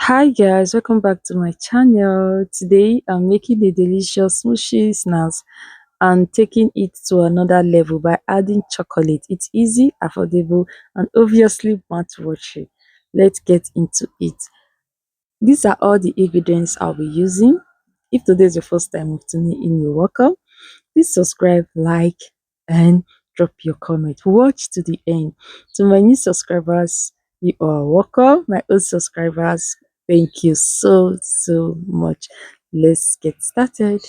Hi guys, welcome back to my channel. Today I'm making a delicious sushi snacks and taking it to another level by adding chocolate. It's easy, affordable, and obviously mouth-watering. Let's get into it. These are all the ingredients I'll be using. If today is your first time of tuning in, you're welcome. Please subscribe, like, and drop your comment. Watch to the end. To my new subscribers, you are welcome. My old subscribers, thank you so much. Let's get started.